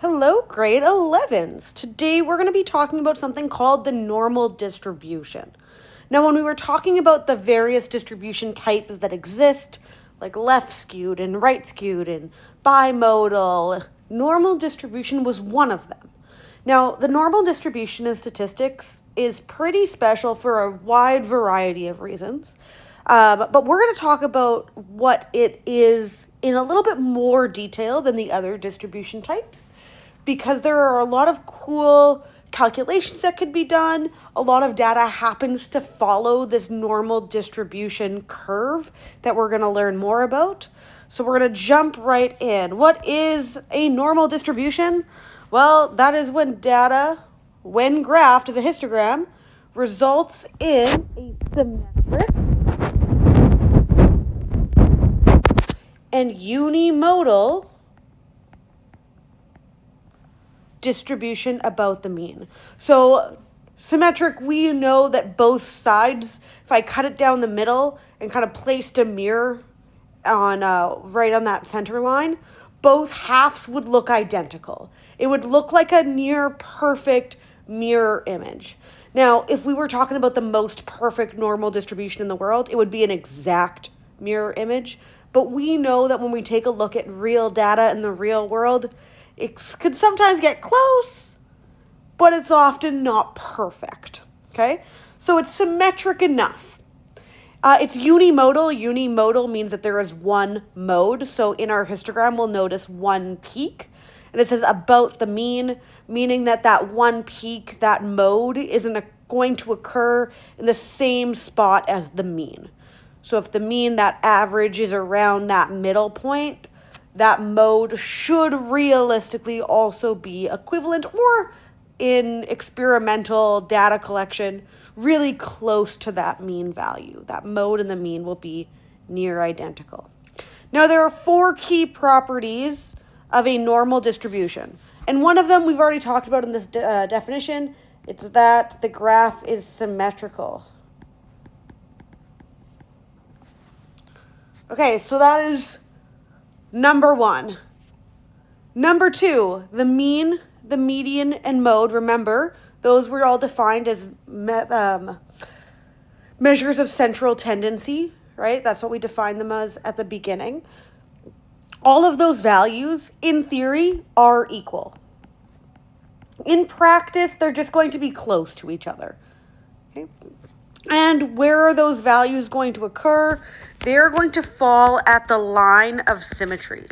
Hello, grade 11s. Today we're going to be talking about something called the normal distribution. Now, when we were talking about the various distribution types that exist, like left skewed and right skewed and bimodal, normal distribution was one of them. Now, the normal distribution in statistics is pretty special for a wide variety of reasons. But we're going to talk about what it is in a little bit more detail than the other distribution types, because there are a lot of cool calculations that could be done. A lot of data happens to follow this normal distribution curve that we're going to learn more about. So we're going to jump right in. What is a normal distribution? Well, that is when data, when graphed as a histogram, results in a symmetric and unimodal distribution about the mean. So symmetric, we know that both sides, if I cut it down the middle and kind of placed a mirror on right on that center line, both halves would look identical. It would look like a near perfect mirror image. Now, if we were talking about the most perfect normal distribution in the world, it would be an exact mirror image. But we know that when we take a look at real data in the real world, it could sometimes get close, but it's often not perfect, okay? So it's symmetric enough. It's unimodal. Unimodal means that there is one mode. So in our histogram, we'll notice one peak. And it says about the mean, meaning that that one peak, that mode, isn't going to occur in the same spot as the mean. So if the mean, that average, is around that middle point, that mode should realistically also be equivalent, or in experimental data collection, really close to that mean value. That mode and the mean will be near identical. Now, there are 4 key properties of a normal distribution. And one of them we've already talked about in this definition. It's that the graph is symmetrical. Okay, so that is number 1. Number 2, the mean, the median, and mode. Remember, those were all defined as measures of central tendency, right? That's what we defined them as at the beginning. All of those values, in theory, are equal. In practice, they're just going to be close to each other. Okay? And where are those values going to occur? They're going to fall at the line of symmetry.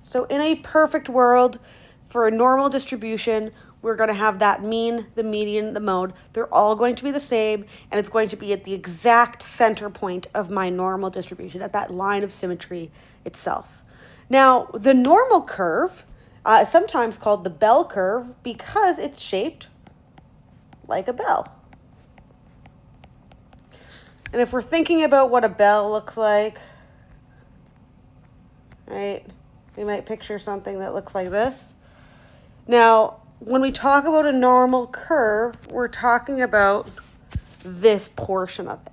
So in a perfect world, for a normal distribution, we're going to have that mean, the median, the mode. They're all going to be the same, and it's going to be at the exact center point of my normal distribution, at that line of symmetry itself. Now, the normal curve is sometimes called the bell curve because it's shaped like a bell. And if we're thinking about what a bell looks like, right, we might picture something that looks like this. Now, when we talk about a normal curve, we're talking about this portion of it,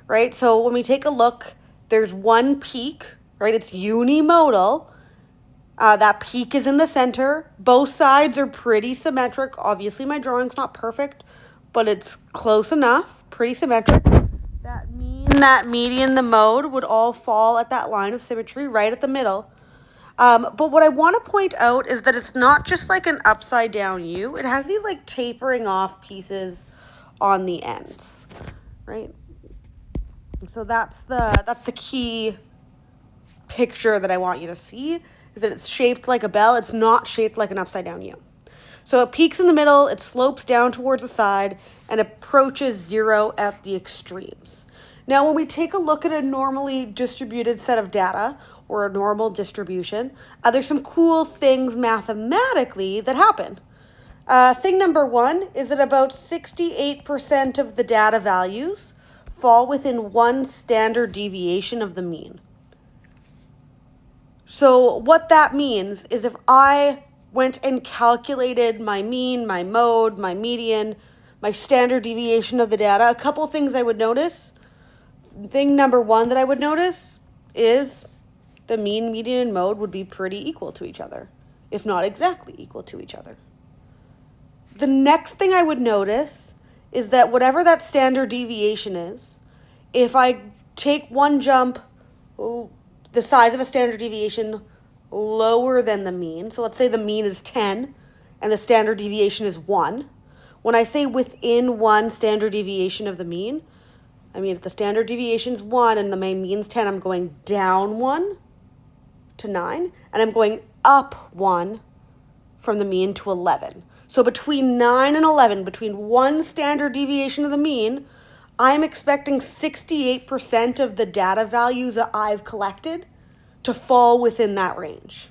right? So when we take a look, there's one peak, right? It's unimodal. That peak is in the center. Both sides are pretty symmetric. Obviously, my drawing's not perfect, but it's close enough, pretty symmetric. That mean, that median, the mode would all fall at that line of symmetry right at the middle. But what I want to point out is that it's not just like an upside down U. It has these like tapering off pieces on the ends, right? So that's the key picture that I want you to see, is that it's shaped like a bell. It's not shaped like an upside down U. So it peaks in the middle, it slopes down towards the side, and approaches 0 at the extremes. Now, when we take a look at a normally distributed set of data, or a normal distribution, there's some cool things mathematically that happen. Thing number 1 is that about 68% of the data values fall within one standard deviation of the mean. So what that means is if I went and calculated my mean, my mode, my median, my standard deviation of the data, a couple things I would notice. thing number one that I would notice is the mean, median, and mode would be pretty equal to each other, if not exactly equal to each other. The next thing I would notice is that whatever that standard deviation is, if I take one jump, the size of a standard deviation lower than the mean, so let's say the mean is 10 and the standard deviation is 1. When I say within one standard deviation of the mean, I mean if the standard deviation is 1 and the mean's 10, I'm going down 1 to 9, and I'm going up 1 from the mean to 11. So between 9 and 11, between one standard deviation of the mean, I'm expecting 68% of the data values that I've collected to fall within that range.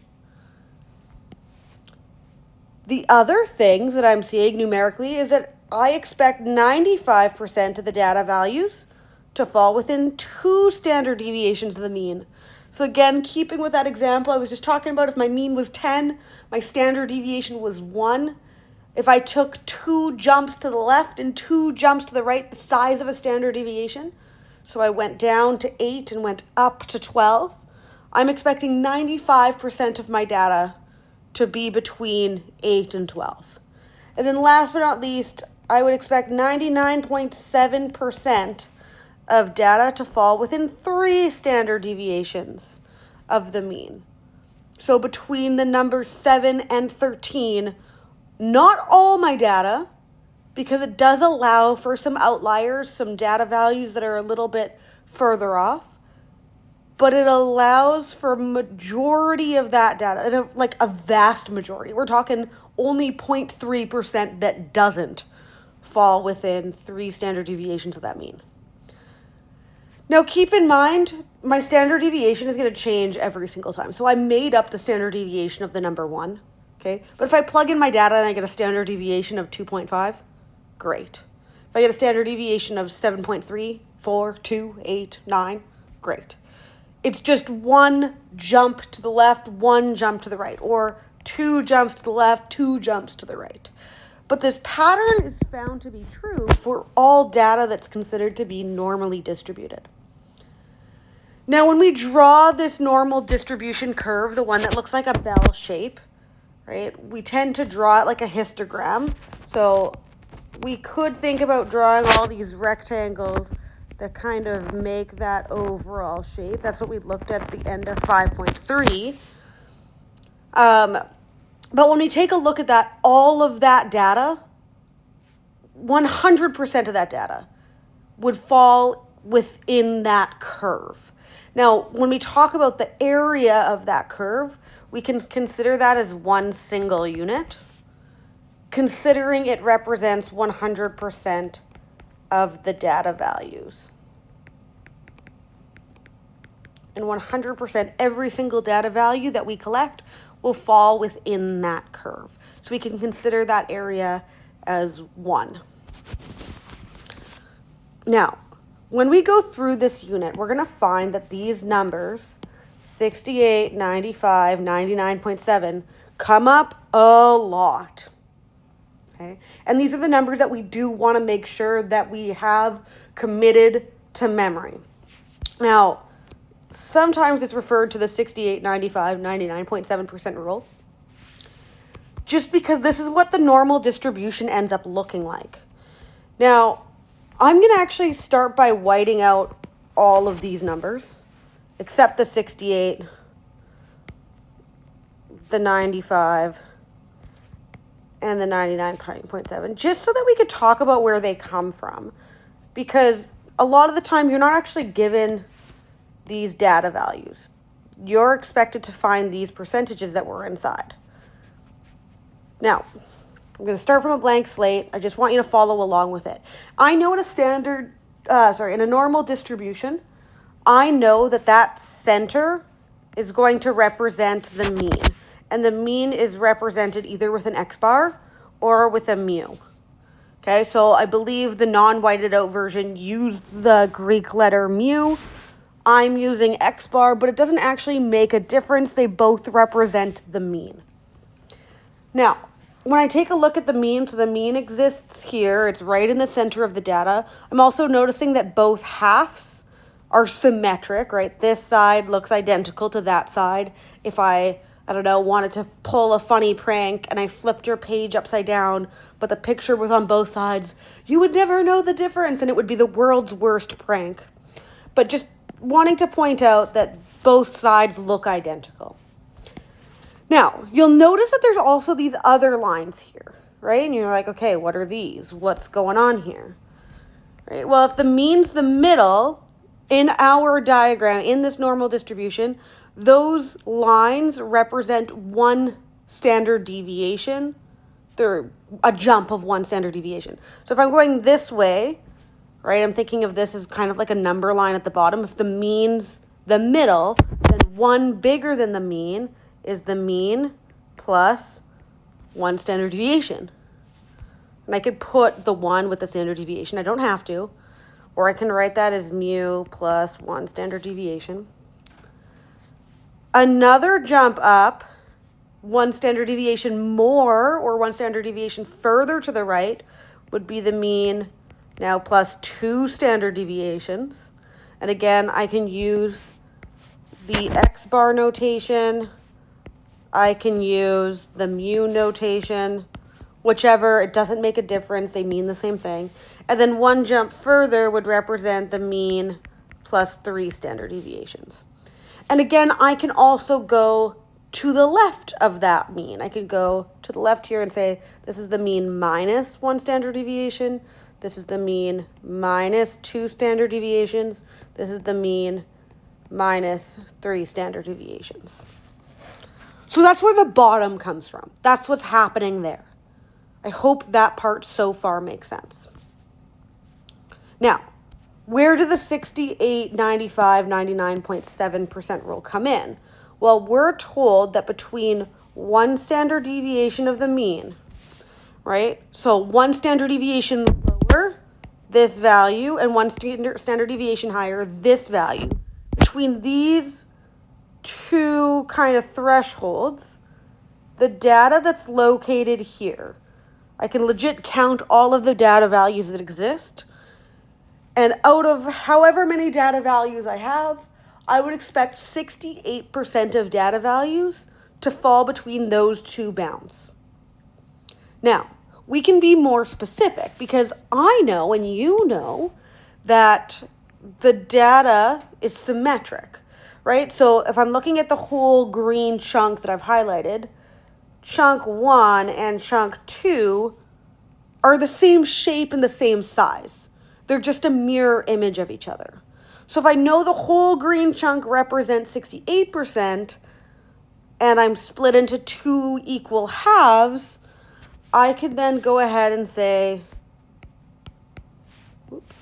The other things that I'm seeing numerically is that I expect 95% of the data values to fall within 2 standard deviations of the mean. So again, keeping with that example I was just talking about, if my mean was 10, my standard deviation was 1. If I took 2 jumps to the left and 2 jumps to the right, the size of a standard deviation, so I went down to 8 and went up to 12, I'm expecting 95% of my data to be between 8 and 12. And then last but not least, I would expect 99.7% of data to fall within 3 standard deviations of the mean. So between the numbers 7 and 13, not all my data, because it does allow for some outliers, some data values that are a little bit further off, but it allows for majority of that data, like a vast majority. We're talking only 0.3% that doesn't fall within 3 standard deviations of that mean. Now keep in mind, my standard deviation is going to change every single time. So I made up the standard deviation of the number 1. Okay, but if I plug in my data and I get a standard deviation of 2.5, great. If I get a standard deviation of 7.3, 4, 2, 8, 9, great. It's just 1 jump to the left, 1 jump to the right, or 2 jumps to the left, 2 jumps to the right. But this pattern is found to be true for all data that's considered to be normally distributed. Now, when we draw this normal distribution curve, the one that looks like a bell shape, right, we tend to draw it like a histogram. So we could think about drawing all these rectangles that kind of make that overall shape. That's what we looked at the end of 5.3. But when we take a look at that, all of that data, 100% of that data would fall within that curve. Now, when we talk about the area of that curve, we can consider that as one single unit, considering it represents 100% of the data values. And 100% every single data value that we collect will fall within that curve. So we can consider that area as 1. Now, when we go through this unit, we're going to find that these numbers, 68, 95, 99.7, come up a lot. Okay? And these are the numbers that we do want to make sure that we have committed to memory. Now, sometimes it's referred to the 68, 95, 99.7% rule, just because this is what the normal distribution ends up looking like. Now, I'm going to actually start by whiting out all of these numbers, except the 68, the 95, and the 99.7, just so that we could talk about where they come from. Because a lot of the time, you're not actually given these data values. You're expected to find these percentages that were inside. Now, I'm going to start from a blank slate. I just want you to follow along with it. I know in a normal distribution, I know that that center is going to represent the mean. And the mean is represented either with an X bar or with a mu. Okay, so I believe the non-whited out version used the Greek letter mu. I'm using X bar, but it doesn't actually make a difference. They both represent the mean. Now, when I take a look at the mean, so the mean exists here. It's right in the center of the data. I'm also noticing that both halves are symmetric, right? This side looks identical to that side. If I don't know, wanted to pull a funny prank and I flipped your page upside down, but the picture was on both sides, you would never know the difference and it would be the world's worst prank. But just wanting to point out that both sides look identical. Now, you'll notice that there's also these other lines here, right? And you're like, okay, what are these? What's going on here? Right? Well, if the mean's the middle in our diagram, in this normal distribution, those lines represent one standard deviation. They're a jump of one standard deviation. So if I'm going this way, right, I'm thinking of this as kind of like a number line at the bottom. If the mean's the middle, then one bigger than the mean is the mean plus one standard deviation. And I could put the 1 with the standard deviation. I don't have to. Or I can write that as mu plus 1 standard deviation. Another jump up, 1 standard deviation more or 1 standard deviation further to the right would be the mean now plus 2 standard deviations. And again, I can use the x bar notation. I can use the mu notation. Whichever, it doesn't make a difference. They mean the same thing. And then one jump further would represent the mean plus 3 standard deviations. And again, I can also go to the left of that mean. I can go to the left here and say, this is the mean minus 1 standard deviation. This is the mean minus 2 standard deviations. This is the mean minus 3 standard deviations. So that's where the bottom comes from. That's what's happening there. I hope that part so far makes sense. Now, where do the 68, 95, 99.7% rule come in? Well, we're told that between 1 standard deviation of the mean, right? So 1 standard deviation lower, this value, and 1 standard deviation higher, this value. Between these two kind of thresholds, the data that's located here, I can legit count all of the data values that exist. And out of however many data values I have, I would expect 68% of data values to fall between those two bounds. Now, we can be more specific because I know and you know that the data is symmetric, right? So if I'm looking at the whole green chunk that I've highlighted, chunk 1 and chunk 2 are the same shape and the same size. They're just a mirror image of each other. So if I know the whole green chunk represents 68% and I'm split into 2 equal halves, I can then go ahead and say,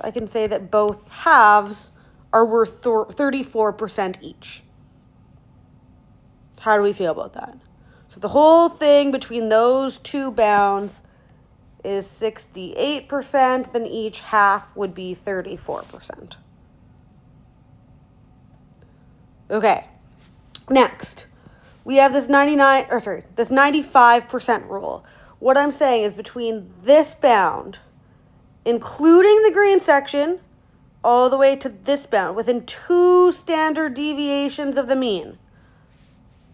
I can say that both halves are worth 34% each. How do we feel about that? So the whole thing between those two bounds is 68%, then each half would be 34%. Okay, next, we have this 95% rule. What I'm saying is between this bound, including the green section, all the way to this bound, within 2 standard deviations of the mean,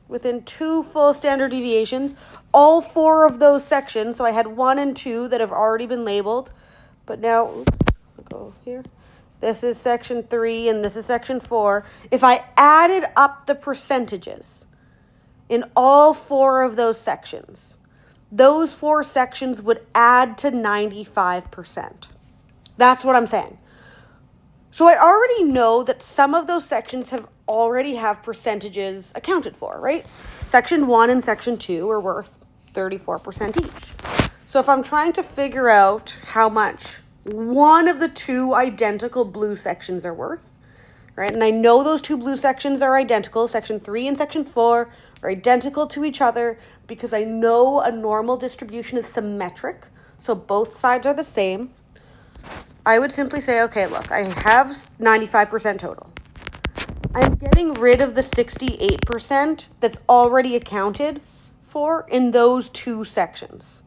within 2 full standard deviations, all 4 of those sections, so I had 1 and 2 that have already been labeled, but now, I'll go here. This is section 3 and this is section 4. If I added up the percentages in all 4 of those sections, those 4 sections would add to 95%. That's what I'm saying. So I already know that some of those sections already have percentages accounted for, right? Section 1 and section 2 are worth 34% each. So if I'm trying to figure out how much one of the 2 identical blue sections are worth, right? And I know those 2 blue sections are identical. Section 3 and section 4 are identical to each other because I know a normal distribution is symmetric. So both sides are the same. I would simply say, okay, look, I have 95% total. I'm getting rid of the 68% that's already accounted for in those 2 sections.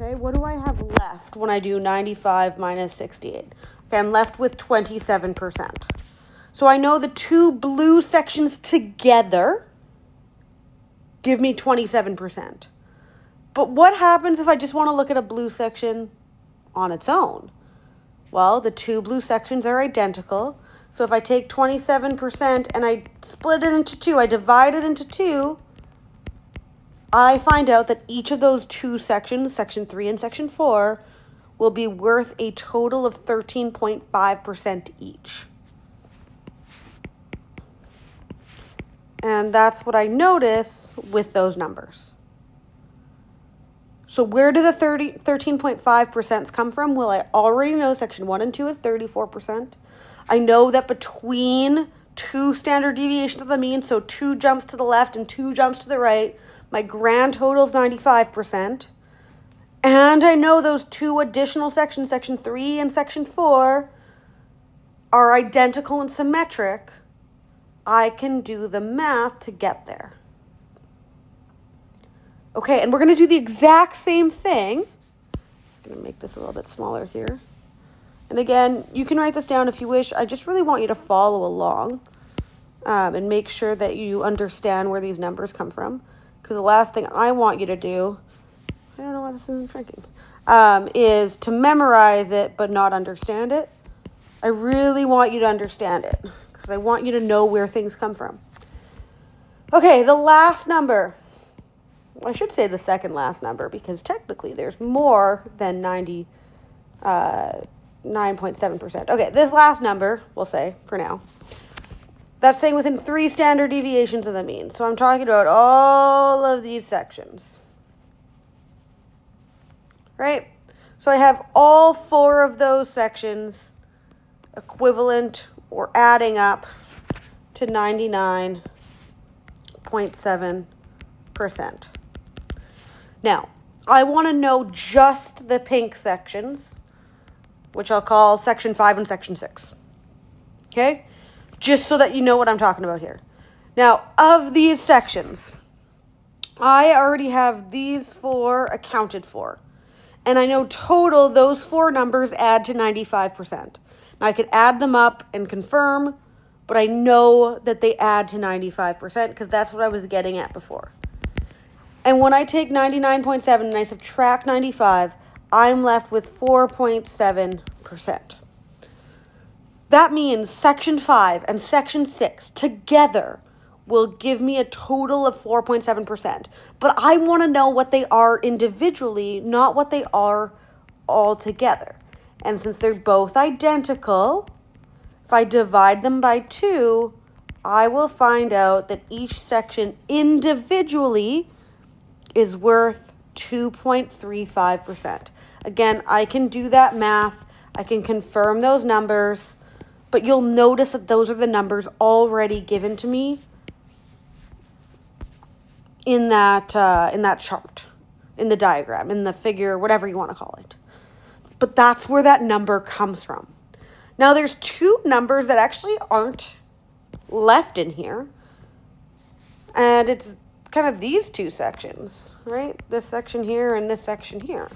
Okay, what do I have left when I do 95 minus 68? Okay, I'm left with 27%. So I know the two blue sections together give me 27%. But what happens if I just want to look at a blue section on its own? Well, the two blue sections are identical. So if I take 27% and I split it into two, I divide it into two, I find out that each of those two sections, section 3 and section 4, will be worth a total of 13.5% each. And that's what I notice with those numbers. So where do the 13.5% come from? Well, I already know section 1 and 2 is 34%. I know that between two standard deviations of the mean, so 2 jumps to the left and 2 jumps to the right, my grand total is 95%. And I know those two additional sections, section 3 and section 4, are identical and symmetric. I can do the math to get there. Okay, and we're going to do the exact same thing. I'm going to make this a little bit smaller here. And again, you can write this down if you wish. I just really want you to follow along and make sure that you understand where these numbers come from. Because the last thing I want you to do, I don't know why this isn't shrinking, is to memorize it but not understand it. I really want you to understand it because I want you to know where things come from. Okay, the last number. I should say the second last number because technically there's more than 99.7%. Okay, this last number, we'll say for now, that's saying within 3 standard deviations of the mean. So I'm talking about all of these sections. Right? So I have all 4 of those sections equivalent or adding up to 99.7%. Now, I want to know just the pink sections, which I'll call section 5 and section 6. Okay? Just so that you know what I'm talking about here. Now, of these sections, I already have these 4 accounted for. And I know total those 4 numbers add to 95%. Now, I could add them up and confirm, but I know that they add to 95% because that's what I was getting at before. And when I take 99.7 and I subtract 95, I'm left with 4.7%. That means section 5 and section 6 together will give me a total of 4.7%. But I want to know what they are individually, not what they are all together. And since they're both identical, if I divide them by 2, I will find out that each section individually is worth 2.35%. Again, I can do that math. I can confirm those numbers, but you'll notice that those are the numbers already given to me in that chart, in the diagram, in the figure, whatever you want to call it. But that's where that number comes from. Now, there's 2 numbers that actually aren't left in here, and it's kind of these 2 sections, right? This section here and this section here.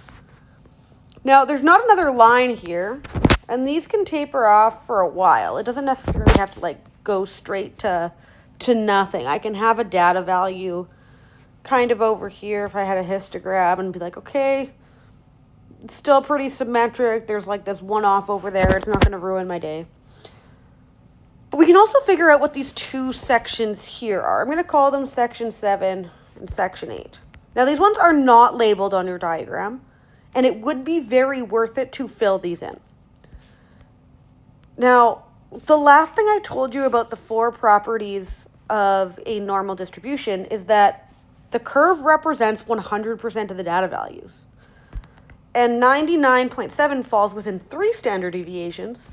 Now, there's not another line here, and these can taper off for a while. It doesn't necessarily have to go straight to nothing. I can have a data value kind of over here if I had a histogram and be like, okay, it's still pretty symmetric. There's this one off over there. It's not going to ruin my day. But we can also figure out what these 2 sections here are. I'm going to call them section 7 and section 8. Now, these ones are not labeled on your diagram, and it would be very worth it to fill these in. Now, the last thing I told you about the 4 properties of a normal distribution is that the curve represents 100% of the data values. And 99.7 falls within 3 standard deviations,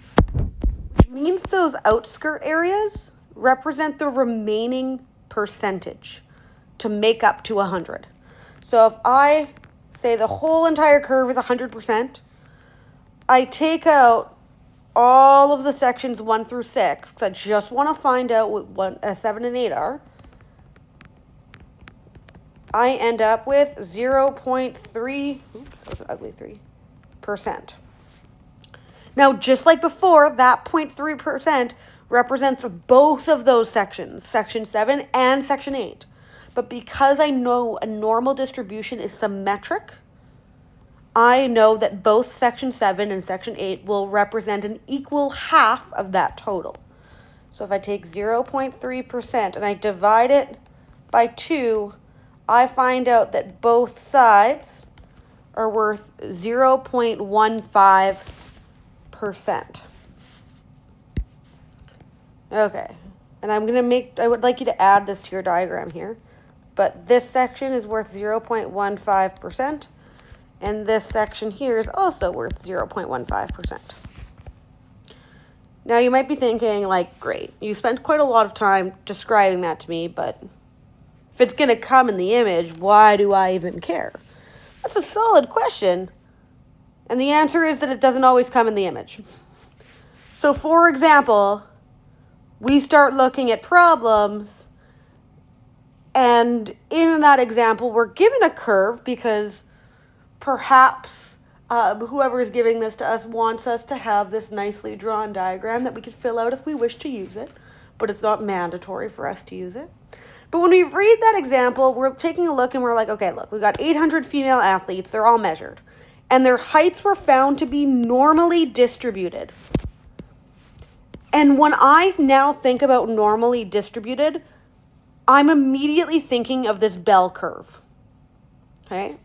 which means those outskirt areas represent the remaining percentage to make up to 100. So if I say the whole entire curve is 100%, I take out all of the sections 1 through 6, because I just want to find out what 7 and 8 are. I end up with 0.3, oops, that was an ugly 3%. Now, just like before, that 0.3% represents both of those sections, section 7 and section 8. But because I know a normal distribution is symmetric, I know that both section 7 and section 8 will represent an equal half of that total. So if I take 0.3% and I divide it by 2, I find out that both sides are worth 0.15%. Okay, and I would like you to add this to your diagram here, but this section is worth 0.15%, and this section here is also worth 0.15%. Now you might be thinking, like, great, you spent quite a lot of time describing that to me, but if it's going to come in the image, why do I even care? That's a solid question, and the answer is that it doesn't always come in the image. So, for example, we start looking at problems, and in that example, we're given a curve because perhaps whoever is giving this to us wants us to have this nicely drawn diagram that we could fill out if we wish to use it, but it's not mandatory for us to use it. But when we read that example, we're taking a look and we're like, okay, look, we've got 800 female athletes. They're all measured. And their heights were found to be normally distributed. And when I now think about normally distributed, I'm immediately thinking of this bell curve. Okay?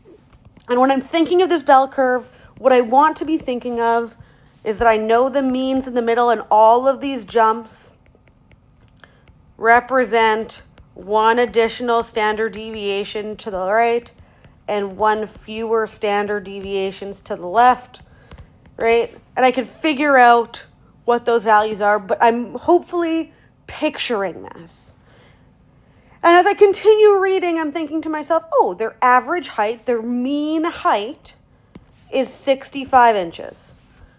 And when I'm thinking of this bell curve, what I want to be thinking of is that I know the means in the middle, and all of these jumps represent one additional standard deviation to the right and one fewer standard deviations to the left, right? And I can figure out what those values are, but I'm hopefully picturing this. And as I continue reading, I'm thinking to myself, oh, their average height, their mean height is 65 inches.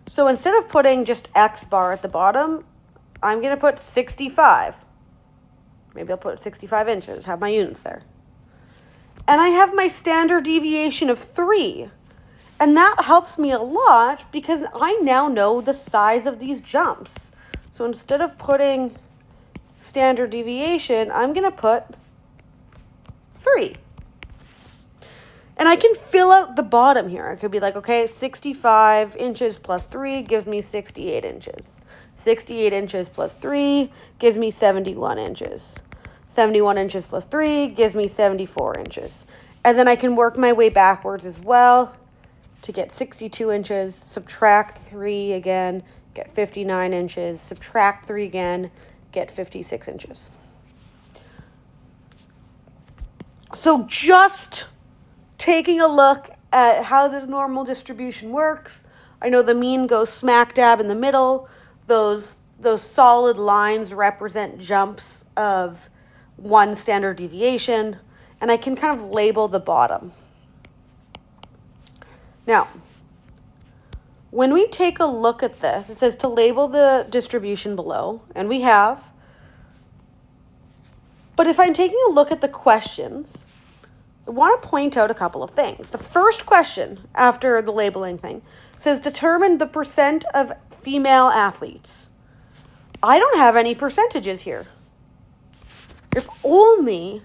So instead of putting just X bar at the bottom, I'm going to put 65. Maybe I'll put 65 inches, have my units there. And I have my standard deviation of 3. And that helps me a lot because I now know the size of these jumps. So instead of putting standard deviation, I'm going to put 3. And I can fill out the bottom here. I could be like, okay, 65 inches plus 3 gives me 68 inches. 68 inches plus 3 gives me 71 inches. 71 inches plus 3 gives me 74 inches. And then I can work my way backwards as well to get 62 inches, subtract 3 again, get 59 inches, subtract 3 again, get 56 inches. So just taking a look at how this normal distribution works, I know the mean goes smack dab in the middle. Those solid lines represent jumps of one standard deviation, and I can kind of label the bottom. Now, when we take a look at this, it says to label the distribution below, and we have. But if I'm taking a look at the questions, I want to point out a couple of things. The first question after the labeling thing says determine the percent of female athletes. I don't have any percentages here. If only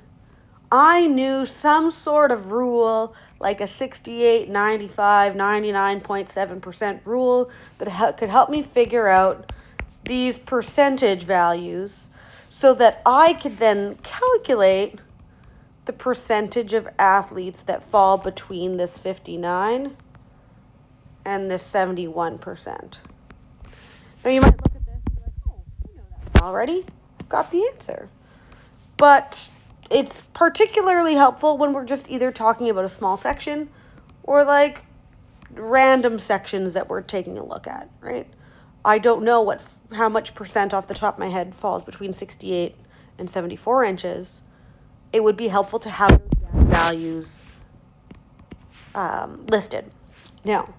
I knew some sort of rule, like a 68, 95, 99.7% rule that could help me figure out these percentage values so that I could then calculate the percentage of athletes that fall between this 59 and this 71%. Now you might look at this and be like, oh, I know that already. I've got the answer. But it's particularly helpful when we're just either talking about a small section or like random sections that we're taking a look at, right? I don't know how much percent off the top of my head falls between 68 and 74 inches. It would be helpful to have those values listed. Now,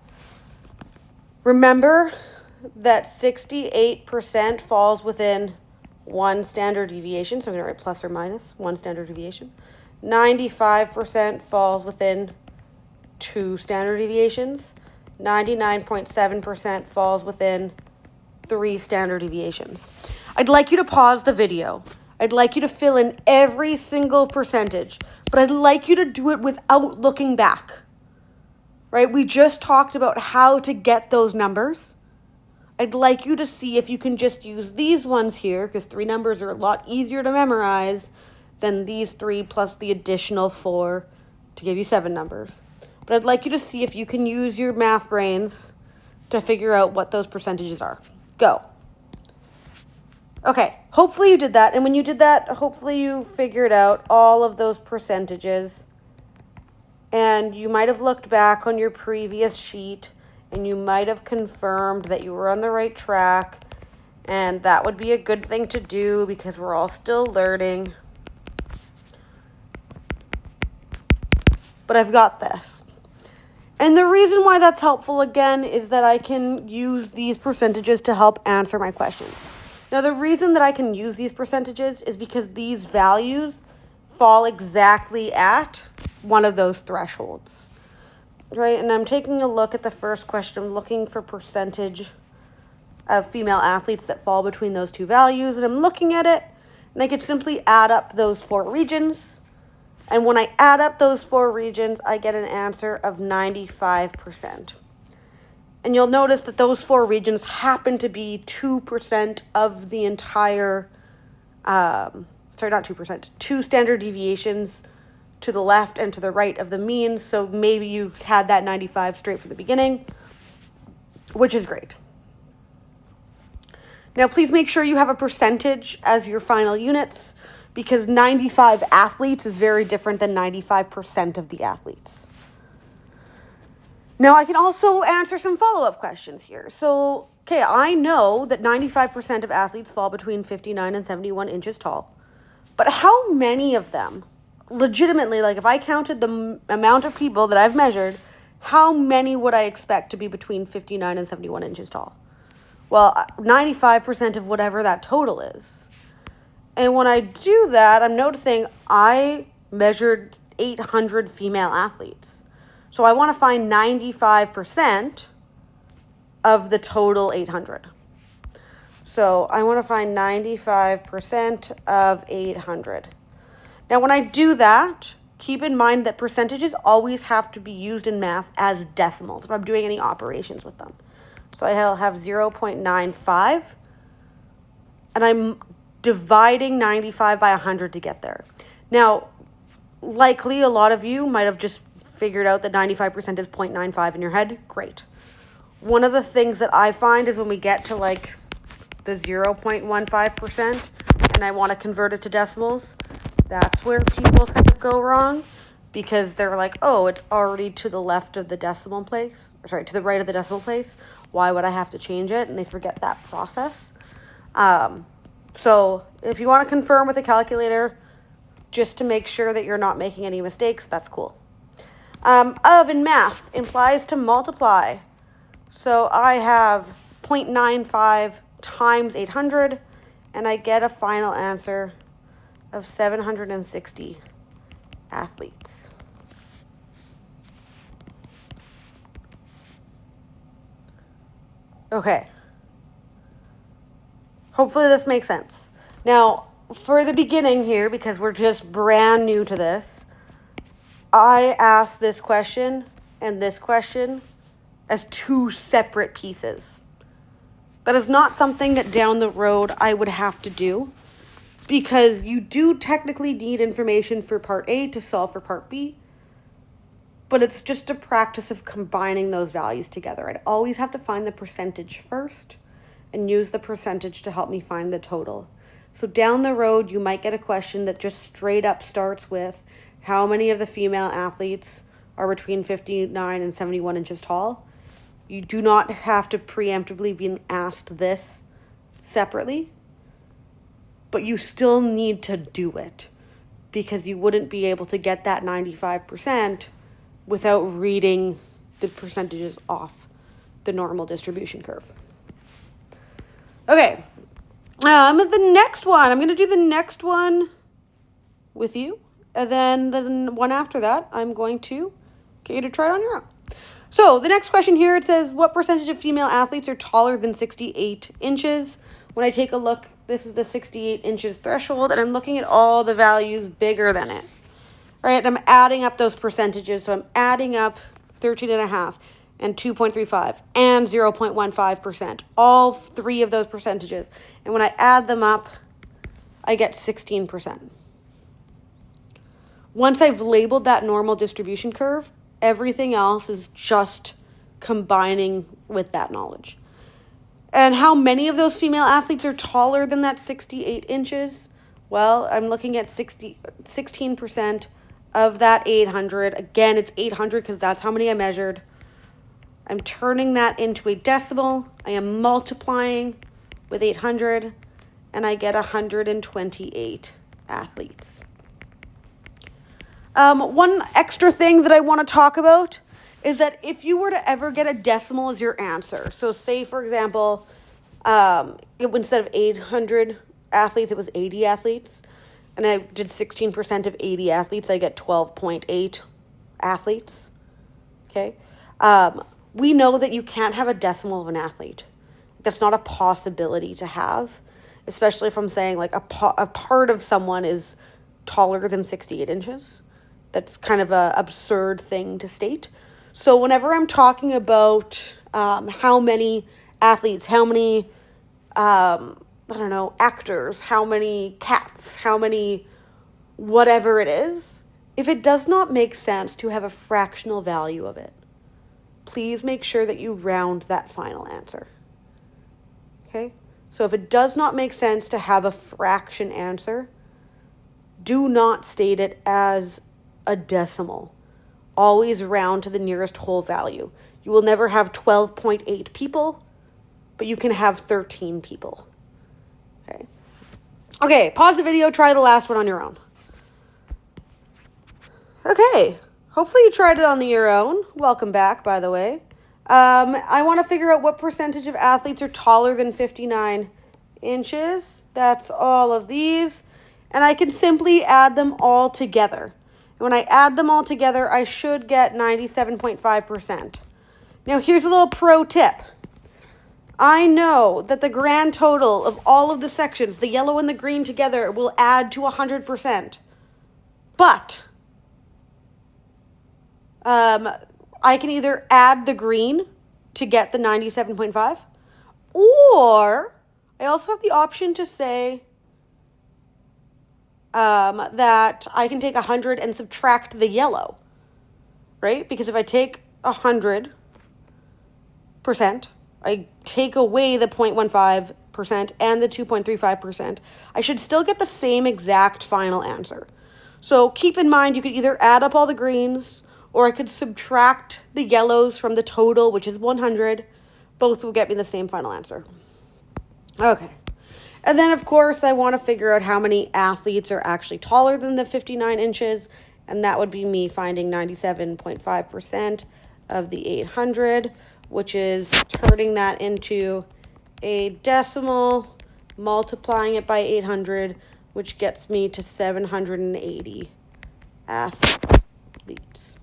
remember that 68% falls within one standard deviation, so I'm going to write plus or minus one standard deviation. 95% falls within 2 standard deviations, 99.7% falls within 3 standard deviations. I'd like you to pause the video. I'd like you to fill in every single percentage, but I'd like you to do it without looking back. Right? We just talked about how to get those numbers. I'd like you to see if you can just use these ones here, because 3 numbers are a lot easier to memorize than these 3 plus the additional 4 to give you 7 numbers. But I'd like you to see if you can use your math brains to figure out what those percentages are. Go. Okay, hopefully you did that. And when you did that, hopefully you figured out all of those percentages. And you might have looked back on your previous sheet and you might have confirmed that you were on the right track. And that would be a good thing to do because we're all still learning. But I've got this. And the reason why that's helpful, again, is that I can use these percentages to help answer my questions. Now, the reason that I can use these percentages is because these values fall exactly at one of those thresholds, right? And I'm taking a look at the first question. I'm looking for percentage of female athletes that fall between those 2 values. And I'm looking at it, and I could simply add up those 4 regions. And when I add up those 4 regions, I get an answer of 95%. And you'll notice that those 4 regions happen to be 2% of the entire, not 2%, 2 standard deviations to the left and to the right of the mean. So maybe you had that 95 straight from the beginning, which is great. Now, please make sure you have a percentage as your final units, because 95 athletes is very different than 95% of the athletes. Now, I can also answer some follow-up questions here. So, okay, I know that 95% of athletes fall between 59 and 71 inches tall. But how many of them, legitimately, like if I counted the amount of people that I've measured, how many would I expect to be between 59 and 71 inches tall? Well, 95% of whatever that total is. And when I do that, I'm noticing I measured 800 female athletes. So I want to find 95% of the total 800. So I want to find 95% of 800. Now, when I do that, keep in mind that percentages always have to be used in math as decimals if I'm doing any operations with them. So I'll have 0.95, and I'm dividing 95 by 100 to get there. Now, likely a lot of you might have just figured out that 95% is 0.95 in your head. Great. One of the things that I find is when we get to like the 0.15% and I want to convert it to decimals, that's where people kind of go wrong, because they're like, oh, it's already to the left of the decimal place, to the right of the decimal place. Why would I have to change it? And they forget that process. So if you want to confirm with a calculator, just to make sure that you're not making any mistakes, that's cool. Of in math implies to multiply. So I have 0.95 times 800, and I get a final answer of 760 athletes. Okay. Hopefully this makes sense. Now, for the beginning here, because we're just brand new to this, I asked this question and this question as 2 separate pieces. That is not something that down the road I would have to do, because you do technically need information for part A to solve for part B, but it's just a practice of combining those values together. I'd always have to find the percentage first and use the percentage to help me find the total. So down the road, you might get a question that just straight up starts with how many of the female athletes are between 59 and 71 inches tall. You do not have to preemptively be asked this separately, but you still need to do it, because you wouldn't be able to get that 95% without reading the percentages off the normal distribution curve. Okay, the next one, I'm going to do the next one with you, and then the one after that, I'm going to get you to try it on your own. So the next question here, it says, what percentage of female athletes are taller than 68 inches? When I take a look, this is the 68 inches threshold, and I'm looking at all the values bigger than it. Right, I'm adding up those percentages. So I'm adding up 13.5 and 2.35 and 0.15%. All three of those percentages. And when I add them up, I get 16%. Once I've labeled that normal distribution curve, everything else is just combining with that knowledge. And how many of those female athletes are taller than that 68 inches? Well, I'm looking at 16% of that 800. Again, it's 800 because that's how many I measured. I'm turning that into a decimal. I am multiplying with 800, and I get 128 athletes. One extra thing that I want to talk about is that if you were to ever get a decimal as your answer, so say, for example, instead of 800 athletes, it was 80 athletes, and I did 16% of 80 athletes, I get 12.8 athletes, okay? We know that you can't have a decimal of an athlete. That's not a possibility to have, especially if I'm saying like a part of someone is taller than 68 inches. That's kind of an absurd thing to state. So whenever I'm talking about how many athletes, how many actors, how many cats, how many whatever it is, if it does not make sense to have a fractional value of it, please make sure that you round that final answer. Okay? So if it does not make sense to have a fraction answer, do not state it as a decimal. Always round to the nearest whole value. You will never have 12.8 people, but you can have 13 people. Okay, pause the video, try the last one on your own. Okay, hopefully you tried it on your own. Welcome back, by the way. I want to figure out what percentage of athletes are taller than 59 inches. That's all of these. And I can simply add them all together. And when I add them all together, I should get 97.5%. Now, here's a little pro tip. I know that the grand total of all of the sections, the yellow and the green together, will add to 100%. But I can either add the green to get the 97.5, or I also have the option to say that I can take 100 and subtract the yellow, right? Because if I take 100%, I take away the 0.15% and the 2.35%, I should still get the same exact final answer. So keep in mind, you could either add up all the greens, or I could subtract the yellows from the total, which is 100. Both will get me the same final answer. Okay. And then, of course, I want to figure out how many athletes are actually taller than the 59 inches, and that would be me finding 97.5% of the 800, which is turning that into a decimal, multiplying it by 800, which gets me to 780 athletes.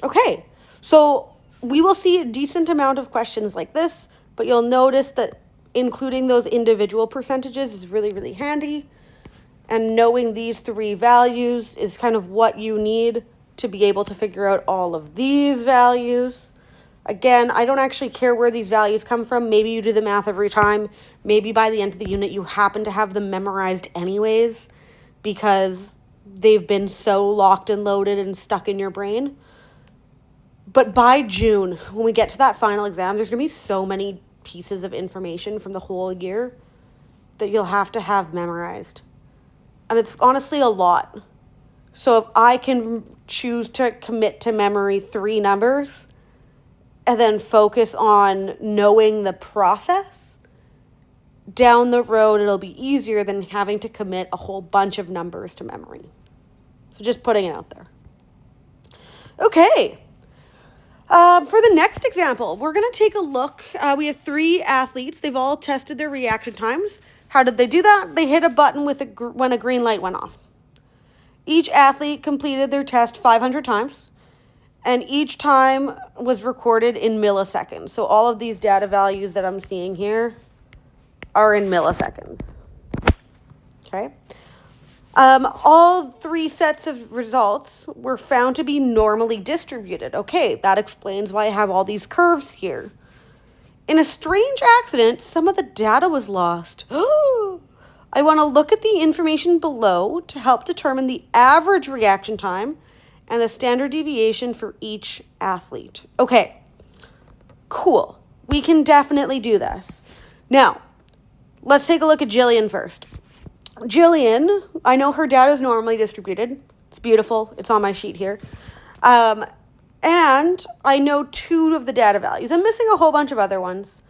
Okay, so we will see a decent amount of questions like this, but you'll notice that including those individual percentages is really, really handy. And knowing these three values is kind of what you need to be able to figure out all of these values. Again, I don't actually care where these values come from. Maybe you do the math every time. Maybe by the end of the unit you happen to have them memorized anyways because they've been so locked and loaded and stuck in your brain. But by June, when we get to that final exam, there's going to be so many pieces of information from the whole year that you'll have to have memorized. And it's honestly a lot. So if I can choose to commit to memory 3 numbers and then focus on knowing the process, down the road it'll be easier than having to commit a whole bunch of numbers to memory. So just putting it out there. Okay. For the next example, we're going to take a look. We have 3 athletes. They've all tested their reaction times. How did they do that? They hit a button when a green light went off. Each athlete completed their test 500 times, and each time was recorded in milliseconds. So all of these data values that I'm seeing here are in milliseconds. Okay. All three sets of results were found to be normally distributed. Okay, that explains why I have all these curves here. In a strange accident, some of the data was lost. I want to look at the information below to help determine the average reaction time and the standard deviation for each athlete. Okay, cool. We can definitely do this. Now, let's take a look at Jillian first. Jillian, I know her data is normally distributed. It's beautiful. It's on my sheet here. And I know 2 of the data values. I'm missing a whole bunch of other ones.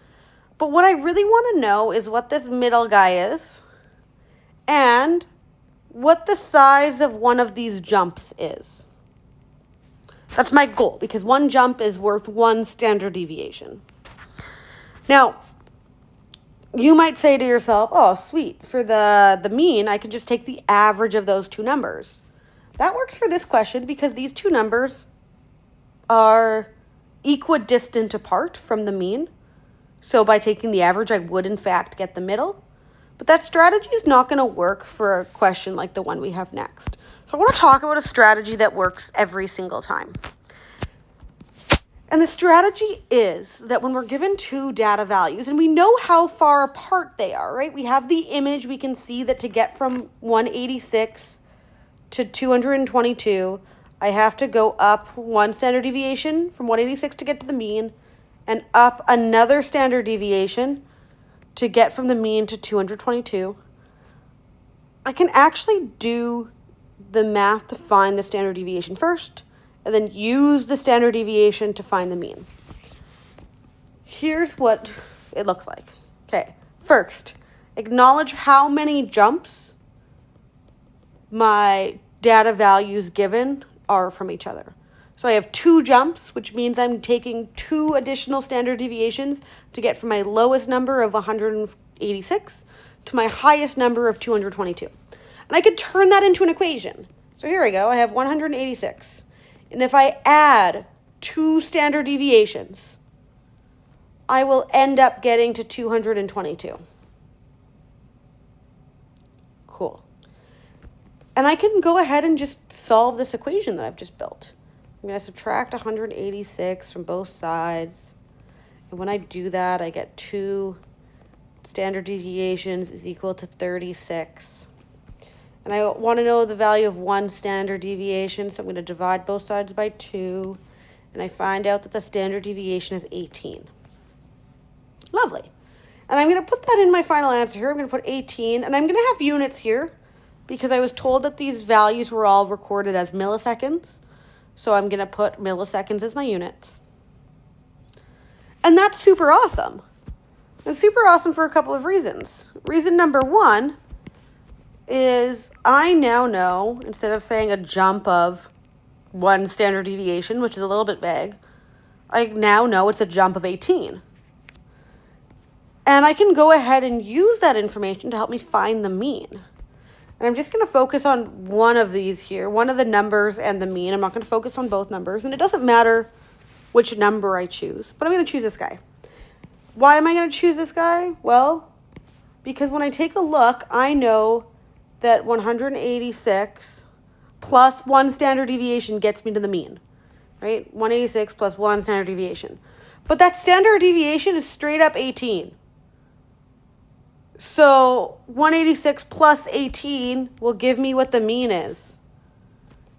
But what I really want to know is what this middle guy is and what the size of one of these jumps is. That's my goal, because one jump is worth 1 standard deviation. Now, you might say to yourself, oh, sweet, for the mean, I can just take the average of those 2 numbers. That works for this question because these 2 numbers are equidistant apart from the mean. So by taking the average, I would, in fact, get the middle. But that strategy is not going to work for a question like the one we have next. So I want to talk about a strategy that works every single time. And the strategy is that when we're given 2 data values, and we know how far apart they are, right? We have the image, we can see that to get from 186 to 222, I have to go up 1 standard deviation from 186 to get to the mean, and up another standard deviation to get from the mean to 222. I can actually do the math to find the standard deviation first, and then use the standard deviation to find the mean. Here's what it looks like. Okay, first, acknowledge how many jumps my data values given are from each other. So I have 2 jumps, which means I'm taking 2 additional standard deviations to get from my lowest number of 186 to my highest number of 222. And I could turn that into an equation. So here I go, I have 186. And if I add 2 standard deviations, I will end up getting to 222. Cool. And I can go ahead and just solve this equation that I've just built. I'm going to subtract 186 from both sides. And when I do that, I get 2 standard deviations is equal to 36. And I want to know the value of 1 standard deviation, so I'm going to divide both sides by 2. And I find out that the standard deviation is 18. Lovely. And I'm going to put that in my final answer here. I'm going to put 18. And I'm going to have units here because I was told that these values were all recorded as milliseconds. So I'm going to put milliseconds as my units. And that's super awesome. It's super awesome for a couple of reasons. Reason number 1 is I now know, instead of saying a jump of 1 standard deviation, which is a little bit vague, I now know it's a jump of 18. And I can go ahead and use that information to help me find the mean. And I'm just going to focus on one of these here, one of the numbers and the mean. I'm not going to focus on both numbers. And it doesn't matter which number I choose, but I'm going to choose this guy. Why am I going to choose this guy? Well, because when I take a look, I know that 186 plus 1 standard deviation gets me to the mean, right? 186 plus 1 standard deviation. But that standard deviation is straight up 18. So 186 plus 18 will give me what the mean is.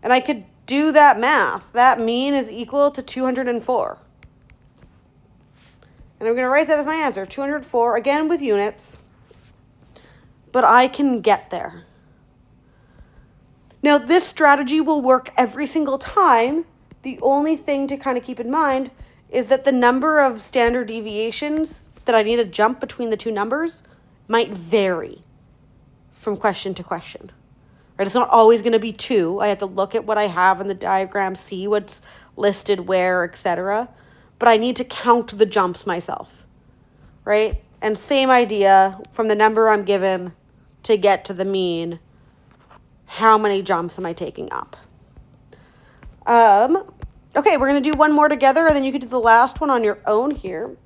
And I could do that math. That mean is equal to 204. And I'm going to write that as my answer, 204, again with units. But I can get there. Now, this strategy will work every single time. The only thing to kind of keep in mind is that the number of standard deviations that I need to jump between the 2 numbers might vary from question to question. Right? It's not always going to be 2. I have to look at what I have in the diagram, see what's listed where, etc. But I need to count the jumps myself, right? And same idea from the number I'm given to get to the mean. how many jumps am I taking up. Okay, we're going to do one more together, and then you can do the last one on your own here.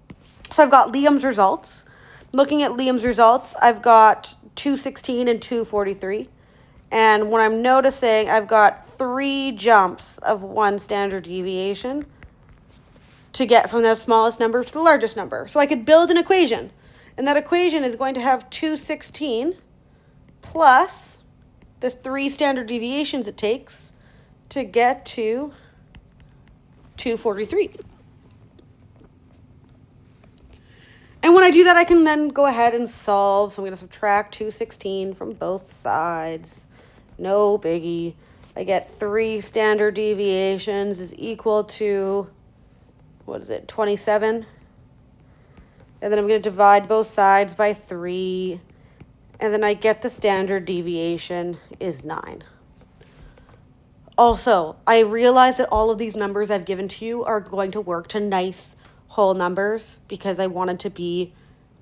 So I've got Liam's results. Looking at Liam's results, I've got 216 and 243. And when I'm noticing, I've got 3 jumps of 1 standard deviation to get from the smallest number to the largest number. So I could build an equation. And that equation is going to have 216 plus the 3 standard deviations it takes to get to 243. And when I do that, I can then go ahead and solve. So I'm going to subtract 216 from both sides. No biggie. I get 3 standard deviations is equal to, 27? And then I'm going to divide both sides by 3. And then I get the standard deviation is 9. Also, I realize that all of these numbers I've given to you are going to work to nice whole numbers because I wanted to be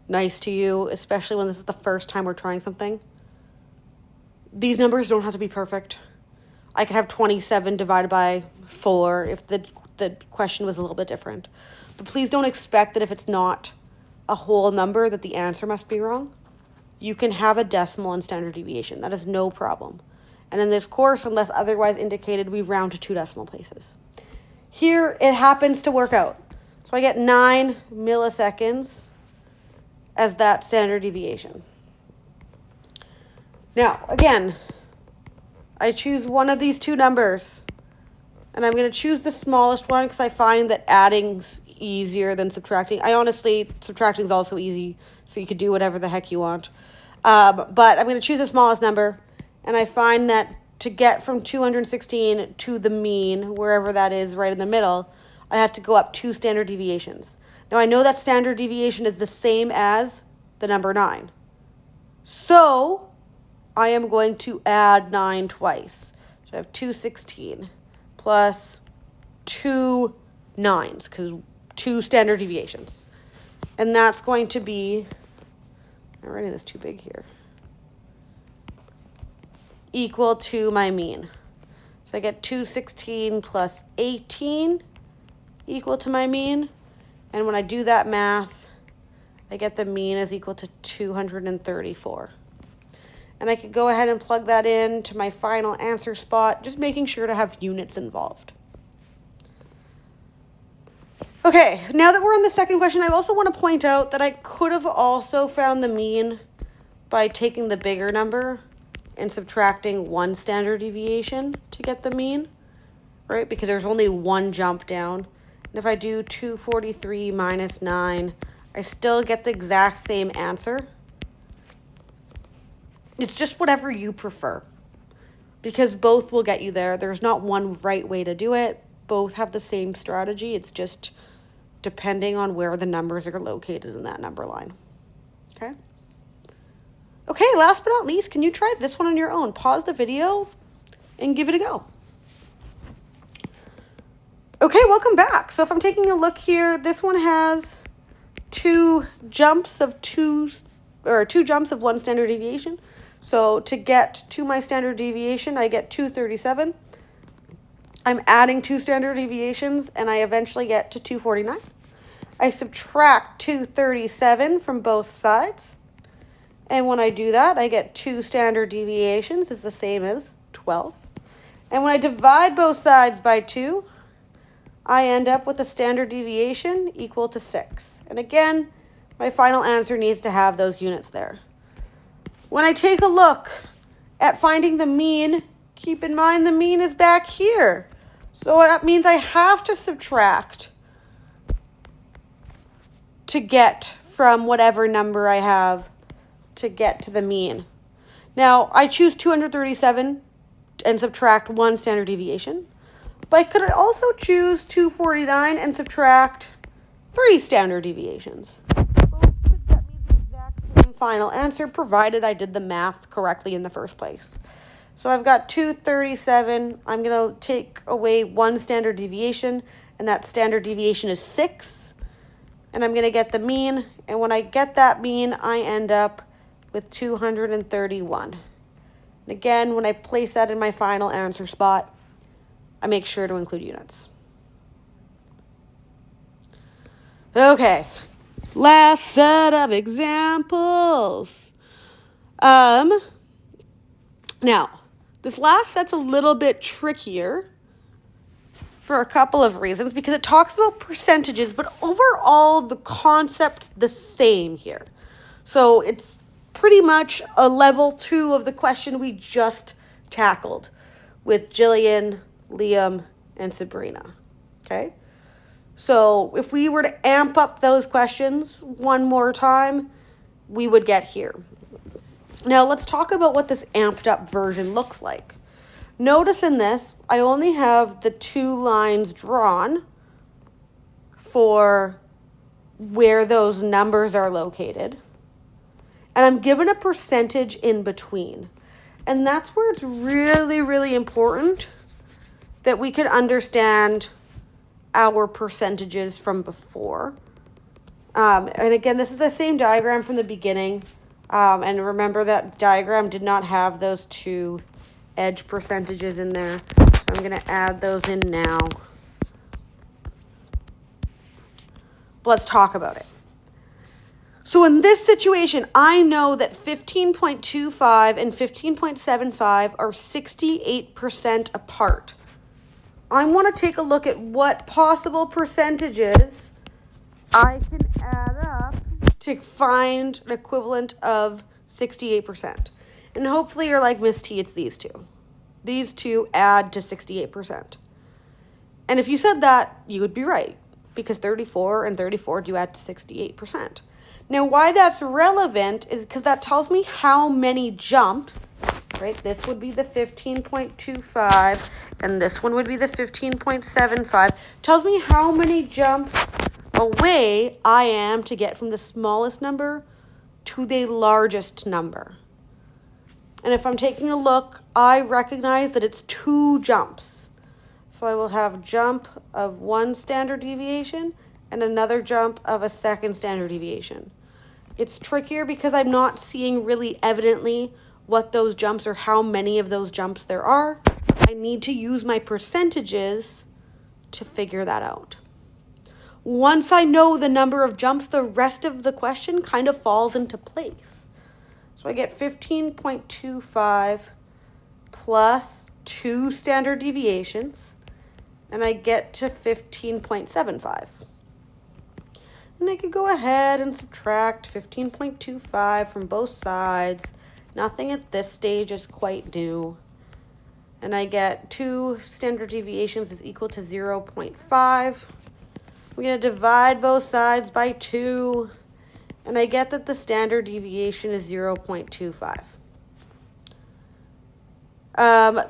nice to you, especially when this is the first time we're trying something. These numbers don't have to be perfect. I could have 27 divided by 4 if the question was a little bit different. But please don't expect that if it's not a whole number that the answer must be wrong. You can have a decimal and standard deviation. That is no problem. And in this course, unless otherwise indicated, we round to 2 decimal places. Here, it happens to work out. So I get 9 milliseconds as that standard deviation. Now, again, I choose one of these 2 numbers. And I'm going to choose the smallest one because I find that adding's easier than subtracting. Subtracting is also easy, so you could do whatever the heck you want. But I'm going to choose the smallest number. And I find that to get from 216 to the mean, wherever that is right in the middle, I have to go up 2 standard deviations. Now, I know that standard deviation is the same as the number 9. So, I am going to add 9 twice. So, I have 216 plus 2 9s, because 2 standard deviations. And that's going to be, I'm writing this too big here, equal to my mean. So I get 216 plus 18 equal to my mean. And when I do that math, I get the mean is equal to 234. And I could go ahead and plug that in to my final answer spot, just making sure to have units involved. Okay, now that we're on the second question, I also want to point out that I could have also found the mean by taking the bigger number and subtracting 1 standard deviation to get the mean, right? Because there's only 1 jump down. And if I do 243 minus 9, I still get the exact same answer. It's just whatever you prefer, because both will get you there. There's not one right way to do it. Both have the same strategy. It's just depending on where the numbers are located in that number line. Okay? Okay, last but not least, can you try this one on your own? Pause the video and give it a go. Okay, welcome back. So if I'm taking a look here, this one has 2 jumps of 2 jumps of 1 standard deviation. So to get to my standard deviation, I get 237. I'm adding 2 standard deviations, and I eventually get to 249. I subtract 237 from both sides. And when I do that, I get 2 standard deviations is the same as 12. And when I divide both sides by 2, I end up with a standard deviation equal to 6. And again, my final answer needs to have those units there. When I take a look at finding the mean, keep in mind the mean is back here. So that means I have to subtract to get from whatever number I have to get to the mean. Now, I choose 237 and subtract 1 standard deviation. But I could also choose 249 and subtract 3 standard deviations. Both could get me the exact same final answer, provided I did the math correctly in the first place. So I've got 237. I'm going to take away 1 standard deviation, and that standard deviation is 6. And I'm going to get the mean. And when I get that mean, I end up with 231. And again, when I place that in my final answer spot, I make sure to include units. Okay, last set of examples. Now, this last set's a little bit trickier for a couple of reasons because it talks about percentages, but overall the concept's the same here. So it's pretty much a level 2 of the question we just tackled with Jillian, Liam, and Sabrina. Okay? So if we were to amp up those questions one more time, we would get here. Now let's talk about what this amped up version looks like. Notice in this, I only have the 2 lines drawn for where those numbers are located. And I'm given a percentage in between. And that's where it's really, really important that we could understand our percentages from before. And again, this is the same diagram from the beginning. And remember that diagram did not have those 2 edge percentages in there. So I'm going to add those in now. But let's talk about it. So in this situation, I know that 15.25 and 15.75 are 68% apart. I want to take a look at what possible percentages I can add up to find an equivalent of 68%. And hopefully you're like, Miss T, it's these two. These two add to 68%. And if you said that, you would be right, because 34 and 34 do add to 68%. Now, why that's relevant is because that tells me how many jumps, right? This would be the 15.25, and this one would be the 15.75. Tells me how many jumps away I am to get from the smallest number to the largest number. And if I'm taking a look, I recognize that it's 2 jumps. So I will have jump of 1 standard deviation and another jump of a 2nd standard deviation. It's trickier because I'm not seeing really evidently what those jumps or how many of those jumps there are. I need to use my percentages to figure that out. Once I know the number of jumps, the rest of the question kind of falls into place. So I get 15.25 plus 2 standard deviations, and I get to 15.75. And I could go ahead and subtract 15.25 from both sides. Nothing at this stage is quite new. And I get 2 standard deviations is equal to 0.5. I'm going to divide both sides by 2. And I get that the standard deviation is 0.25.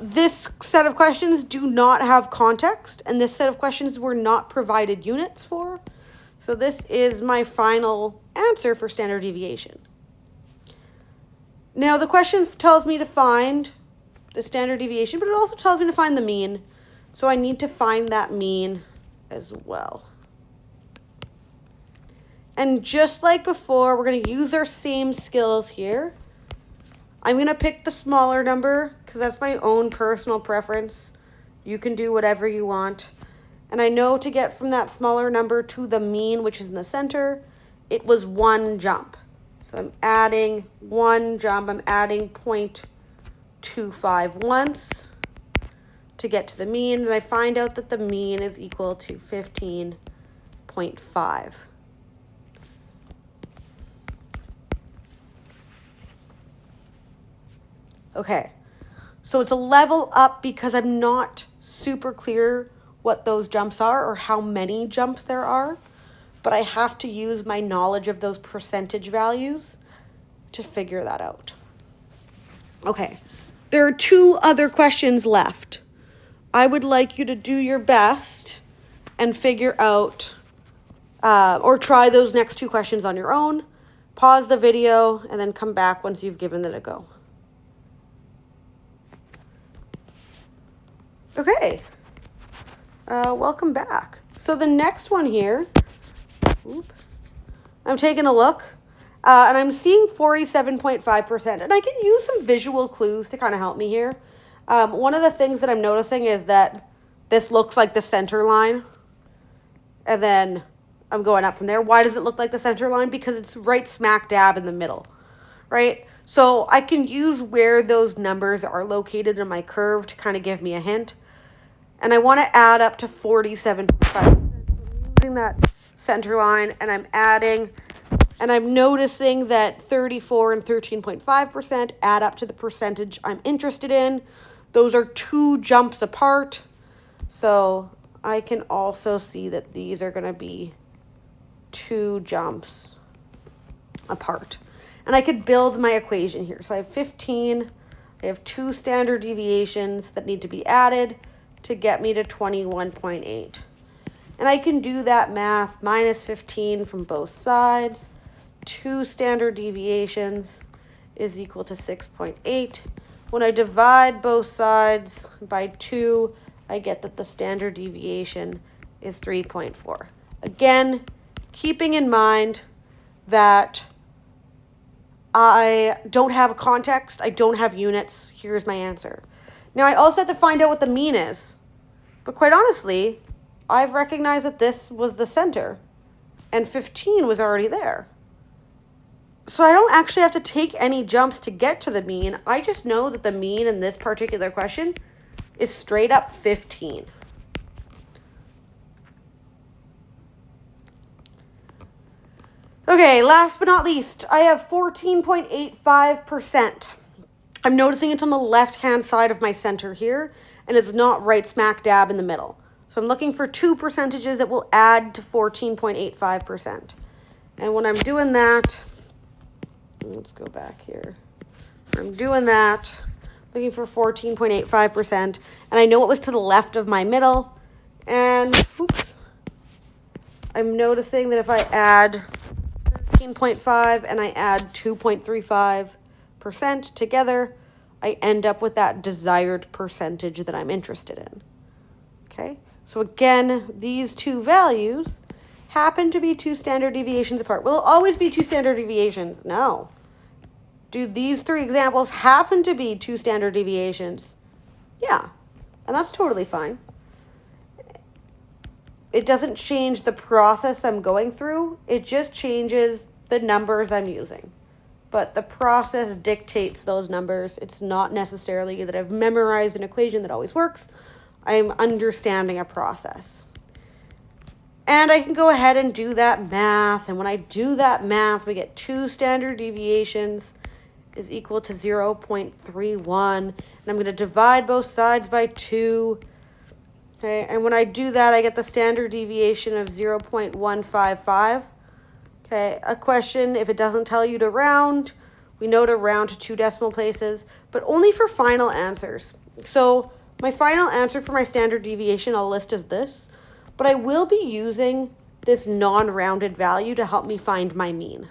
This set of questions do not have context, and this set of questions were not provided units for. So this is my final answer for standard deviation. Now the question tells me to find the standard deviation, but it also tells me to find the mean. So I need to find that mean as well. And just like before, we're going to use our same skills here. I'm going to pick the smaller number because that's my own personal preference. You can do whatever you want. And I know to get from that smaller number to the mean, which is in the center, it was 1 jump. So I'm adding 1 jump. I'm adding 0.25 once to get to the mean. And I find out that the mean is equal to 15.5. Okay, so it's a level up because I'm not super clear what those jumps are or how many jumps there are, but I have to use my knowledge of those percentage values to figure that out. Okay, there are 2 other questions left. I would like you to do your best and figure out or try those next 2 questions on your own. Pause the video and then come back once you've given it a go. Okay, welcome back. So the next one here, I'm taking a look. And I'm seeing 47.5%. And I can use some visual clues to kind of help me here. One of the things that I'm noticing is that this looks like the center line. And then I'm going up from there. Why does it look like the center line? Because it's right smack dab in the middle, right? So I can use where those numbers are located in my curve to kind of give me a hint. And I want to add up to 47.5%. So I'm using that center line and I'm adding, and I'm noticing that 34 and 13.5% add up to the percentage I'm interested in. Those are 2 jumps apart. So I can also see that these are going to be 2 jumps apart. And I could build my equation here. So I have 15. I have 2 standard deviations that need to be added to get me to 21.8. And I can do that math, minus 15 from both sides. 2 standard deviations is equal to 6.8. When I divide both sides by 2, I get that the standard deviation is 3.4. Again, keeping in mind that I don't have a context, I don't have units, here's my answer. Now I also have to find out what the mean is. But quite honestly, I've recognized that this was the center and 15 was already there. So I don't actually have to take any jumps to get to the mean. I just know that the mean in this particular question is straight up 15. Okay, last but not least, I have 14.85%. I'm noticing it's on the left-hand side of my center here, and it's not right smack dab in the middle. So I'm looking for 2 percentages that will add to 14.85%. And when I'm doing that, let's go back here. I'm doing that, looking for 14.85%, and I know it was to the left of my middle, and oops, I'm noticing that if I add 13.5 and I add 2.35% together, I end up with that desired percentage that I'm interested in. Okay, so again, these 2 values happen to be 2 standard deviations apart. Will it always be 2 standard deviations? No. Do these 3 examples happen to be 2 standard deviations? Yeah, and that's totally fine. It doesn't change the process I'm going through. It just changes the numbers I'm using. But the process dictates those numbers. It's not necessarily that I've memorized an equation that always works. I'm understanding a process. And I can go ahead and do that math. And when I do that math, we get 2 standard deviations is equal to 0.31. And I'm going to divide both sides by 2. Okay, and when I do that, I get the standard deviation of 0.155. Okay, a question, if it doesn't tell you to round, we know to round to 2 decimal places, but only for final answers. So my final answer for my standard deviation I'll list as this, but I will be using this non-rounded value to help me find my mean.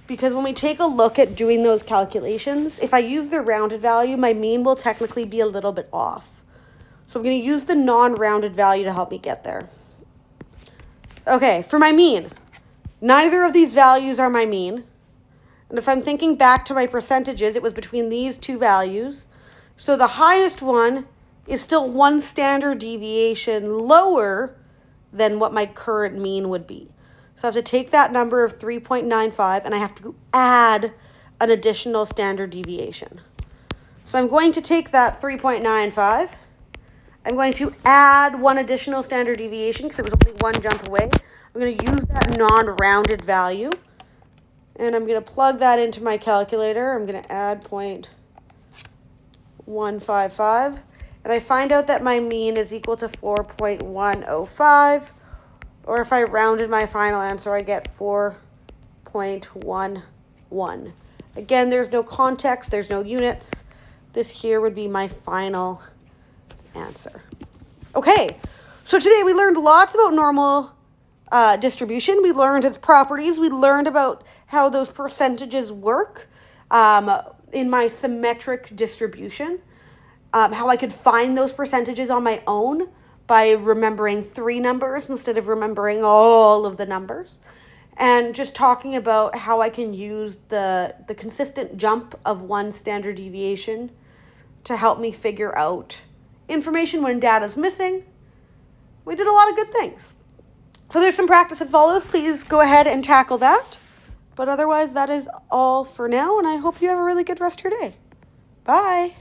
Because when we take a look at doing those calculations, if I use the rounded value, my mean will technically be a little bit off. So I'm going to use the non-rounded value to help me get there. Okay, for my mean, neither of these values are my mean. And if I'm thinking back to my percentages, it was between these 2 values. So the highest one is still 1 standard deviation lower than what my current mean would be. So I have to take that number of 3.95 and I have to add an additional standard deviation. So I'm going to take that 3.95. I'm going to add 1 additional standard deviation because it was only 1 jump away. I'm going to use that non-rounded value. And I'm going to plug that into my calculator. I'm going to add 0.155. And I find out that my mean is equal to 4.105. Or if I rounded my final answer, I get 4.11. Again, there's no context, there's no units. This here would be my final answer. Okay, so today we learned lots about normal distribution. We learned its properties. We learned about how those percentages work in my symmetric distribution, how I could find those percentages on my own by remembering 3 numbers instead of remembering all of the numbers. and just talking about how I can use the consistent jump of one standard deviation to help me figure out information when data's missing. We did a lot of good things. So there's some practice that follows. Please go ahead and tackle that. But otherwise, that is all for now, and I hope you have a really good rest of your day. Bye.